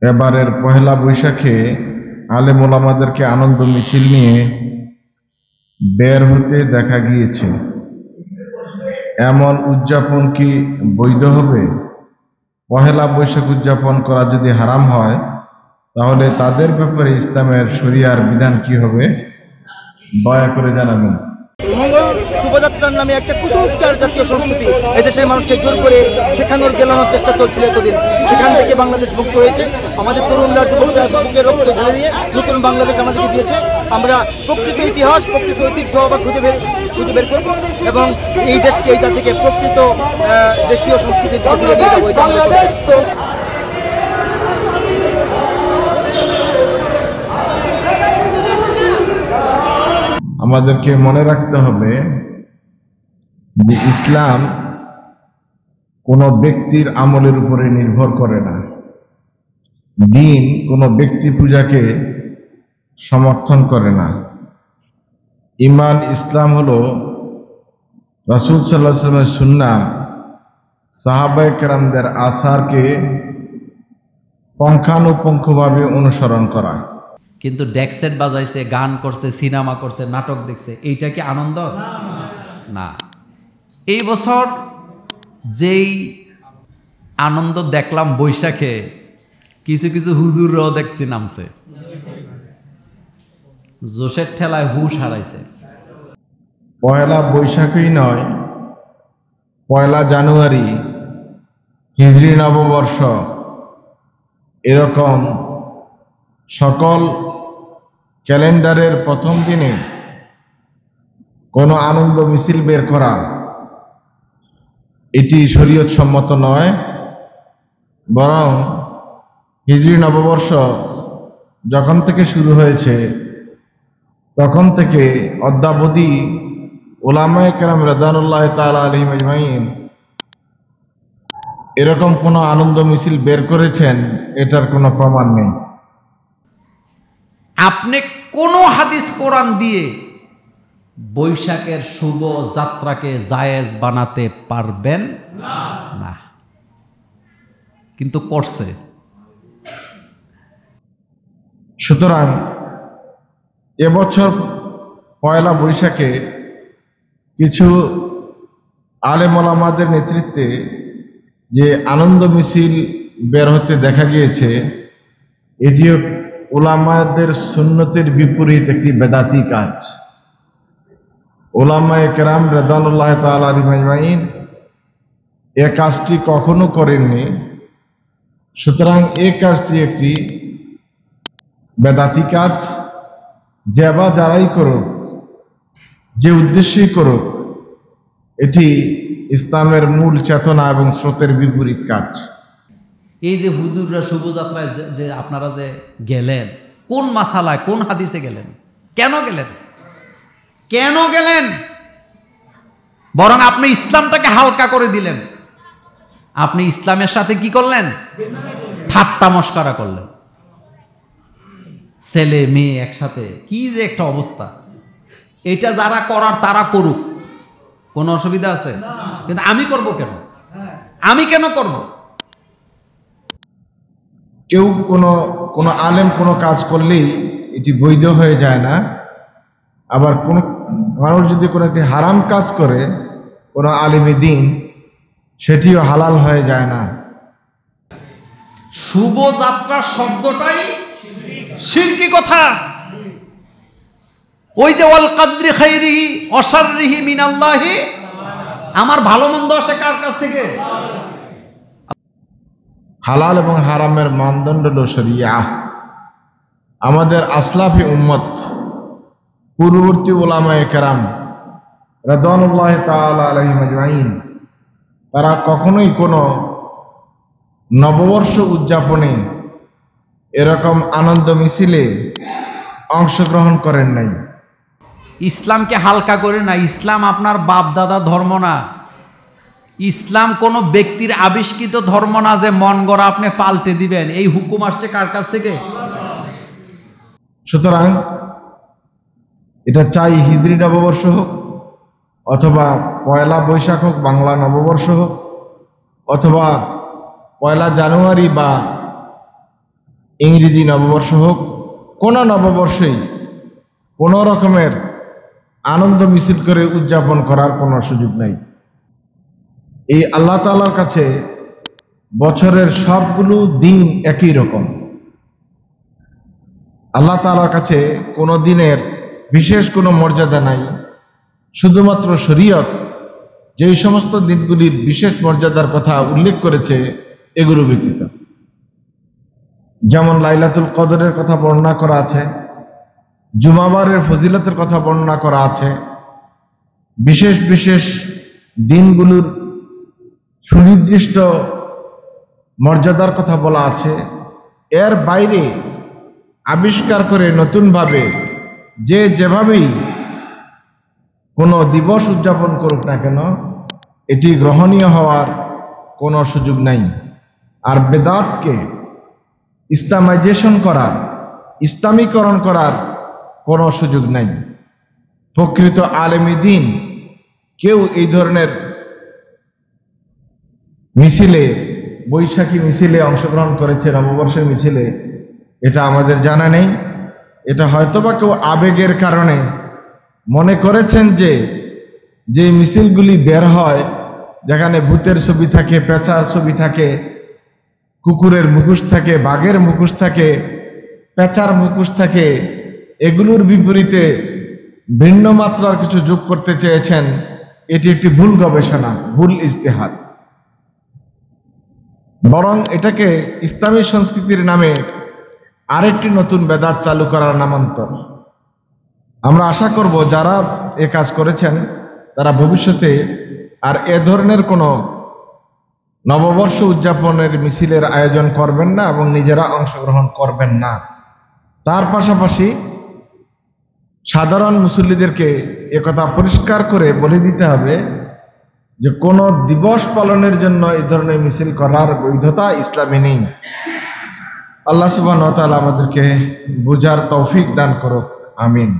এবারের পহেলা বৈশাখে আলেম ওলামাদেরকে আনন্দ মিছিল নিয়ে বের হতে দেখা গিয়েছে। এমন উদযাপন কি বৈধ হবে? পহেলা বৈশাখ উদযাপন করা যদি হারাম হয়, তাহলে তাদের ব্যাপারে ইসলামের শরিয়ার বিধান কি হবে? দয়া করে জানাবেন। মঙ্গল শোভাযাত্রার নামে একটা কুসংস্কার জাতীয় সংস্কৃতি এদেশের মানুষকে জোর করে শেখানোর গেলানোর চেষ্টা চলছিল এতদিন। সেখান থেকে বাংলাদেশ মুক্ত হয়েছে। আমাদের তরুণরা, যুবকরা বুকের রক্ত ঢেলে দিয়ে নতুন বাংলাদেশ আমাদেরকে দিয়েছে। আমরা প্রকৃত ইতিহাস, প্রকৃত ঐতিহ্য আবার খুঁজে বের করবো এবং এই দেশকে এইটা থেকে প্রকৃত দেশীয় সংস্কৃতির দিকে ফিরে নিয়ে যাবো। এটা আমাদের আমাদেরকে মনে রাখতে হবে যে ইসলাম কোনো ব্যক্তির আমলের উপরে নির্ভর করে না। দ্বীন কোনো ব্যক্তি পূজাকে সমর্থন করে না। ঈমান, ইসলাম হলো রাসূল সাল্লাল্লাহু আলাইহি ওয়াসাল্লামের সুন্নাহ, সাহাবায়ে কেরামদের আসারকে পুঙ্খানুপুঙ্খভাবে অনুসরণ করা। কিন্তু ডেকসেট বাজাইছে, গান করছে, সিনেমা করছে, নাটক দেখছে, এইটা কি আনন্দ? না। এই বছর যেই আনন্দ দেখলাম বৈশাখে, কিছু কিছু হুজুররাও দেখছি নামছে, জোশের ঠেলায় হুশ হারাইছে। পয়লা বৈশাখই নয়, পয়লা জানুয়ারি, হিজরি নববর্ষ, এরকম সকল ক্যালেন্ডারের প্রথম দিনে কোনো আনন্দ মিছিল বের করা এটি শরীয়ত সম্মত নয়। বরং হিজরি নববর্ষ যখন থেকে শুরু হয়েছে তখন থেকে অদ্যাবধি উলামায়ে কেরাম রাদিয়াল্লাহু তাআলা আলাইহিম আজমাইন এরকম কোনো আনন্দ মিছিল বের করেছেন, এটার কোনো প্রমাণ নেই। আপনি কোনো হাদিস কোরআন দিয়ে বৈশাখের শুভ যাত্রাকে জায়েজ বানাতে পারবেন না, কিন্তু করছে। সুতরাং এবছর পয়লা বৈশাখে কিছু আলেম ওলামাদের নেতৃত্বে যে আনন্দ মিছিল বের হতে দেখা গিয়েছে, এটিও উলামাদের সুন্নতের বিপরীত একটি বেদাতি কাজ। উলামায়ে কেরাম রাদিয়াল্লাহু তাআলা আলাইহিম আজমাইন এ কাজটি কখনো করেননি। সুতরাং এই কাজটি একটি বেদাতি কাজ। যে বা যারাই করুক, যে উদ্দেশ্যেই করুক, এটি ইসলামের মূল চেতনা এবং স্রোতের বিপরীত কাজ। এই যে হুজুররা শুভযাত্রায় যে আপনারা যে গেলেন, কোন মাসালায়, কোন হাদিসে গেলেন? কেন গেলেন? কেন গেলেন? বরং আপনি ইসলামটাকে হালকা করে দিলেন। আপনি ইসলামের সাথে কি করলেন? ঠাট্টা মশকরা করলেন। ছেলে মেয়ে একসাথে, কি যে একটা অবস্থা। এটা যারা করার তারা করুক, কোনো অসুবিধা আছে? কিন্তু আমি করব কেন? আমি কেন করব? কেউ কোনো আলেম কোনো কাজ করলেই এটি বৈধ হয়ে যায় না। আবার কোনো মানুষ যদি কোনো একটি হারাম কাজ করে, কোনো আলেমে দ্বীন, সেটিও হালাল হয়ে যায় না। শুভযাত্রা শব্দটাই শিরকি কথা। ওই যে ওয়াল কাদরি খাইরিহি ওয়া শাররিহি মিনাল্লাহি, আমার ভালো মন্দ আসে কার কাছ থেকে? হালাল এবং হারামের মানদণ্ড হলো শরিয়াহ। আমাদের আসলাফি উম্মত, পূর্ববর্তী উলামায়ে কেরাম রাদিয়াল্লাহু তাআলা আলাইহিম আজমাইন, তারা কখনোই কোনো নববর্ষ উদযাপনে এরকম আনন্দ মিছিলে অংশগ্রহণ করেন নাই। ইসলামকে হালকা করে না। ইসলাম আপনার বাপ দাদা ধর্ম না। ইসলাম কোনো ব্যক্তির আবিষ্কৃত ধর্ম না যে মন গড়া আপনি পাল্টে দিবেন। এই হুকুম আসছে কার কাছ থেকে? সুতরাং এটা চাই হিজরি নববর্ষ হোক, অথবা পয়লা বৈশাখ হোক, বাংলা নববর্ষ হোক, অথবা পয়লা জানুয়ারি বা ইংরেজি নববর্ষ হোক, কোনো নববর্ষেই কোনো রকমের আনন্দ মিছিল করে উদযাপন করার কোনো সুযোগ নাই। এই আল্লাহ তাআলার কাছে বছরের সবগুলো দিন একই রকম। আল্লাহ তাআলার কাছে কোনো দিনের বিশেষ কোনো মর্যাদা নাই। শুধুমাত্র শরীয়ত যেই সমস্ত দিনগুলির বিশেষ মর্যাদার কথা উল্লেখ করেছে এগুলো ব্যতীত, যেমন লাইলাতুল কদরের কথা বর্ণনা করা আছে, জুমাবারের ফজিলতের কথা বর্ণনা করা আছে, বিশেষ বিশেষ দিনগুলোর সুনির্দিষ্ট মর্যাদার কথা বলা আছে। এর বাইরে আবিষ্কার করে নতুনভাবে যে যেভাবেই কোনো দিবস উদযাপন করুক না কেন, এটি গ্রহণীয় হওয়ার কোনো সুযোগ নাই। আর বেদাতকে ইসলামাইজেশন করার, ইসলামীকরণ করার কোনো সুযোগ নাই। প্রকৃত আলেমী দ্বীন কেউ এই ধরনের মিছিলে, বৈশাখী মিছিলে অংশগ্রহণ করেছে, নববর্ষের মিছিলে, এটা আমাদের জানা নেই। এটা হয়তোবা কেউ আবেগের কারণে মনে করেছেন যে মিছিলগুলি বের হয়, যেখানে ভূতের ছবি থাকে, পেঁচার ছবি থাকে, কুকুরের মুখোশ থাকে, বাঘের মুখোশ থাকে, পেঁচার মুখোশ থাকে, এগুলোর বিপরীতে ভিন্ন মাত্রার কিছু যোগ করতে চেয়েছেন। এটি একটি ভুল গবেষণা, ভুল ইজতিহাদ। বরং এটাকে ইসলামী সংস্কৃতির নামে আরেকটি নতুন বেদাত চালু করার নামান্তর। আমরা আশা করব যারা এ কাজ করেছেন তারা ভবিষ্যতে আর এ ধরনের কোনো নববর্ষ উদযাপনের মিছিলের আয়োজন করবেন না এবং নিজেরা অংশগ্রহণ করবেন না। তার পাশাপাশি সাধারণ মুসল্লিদেরকে একথা পরিষ্কার করে বলে দিতে হবে যে কোনো দিবস পালনের জন্য এই ধরনের মিছিল করার বৈধতা ইসলামে নেই। আল্লাহ সুবহানাহু ওয়া তাআলা আমাদেরকে বুঝার তৌফিক দান করুক। আমিন।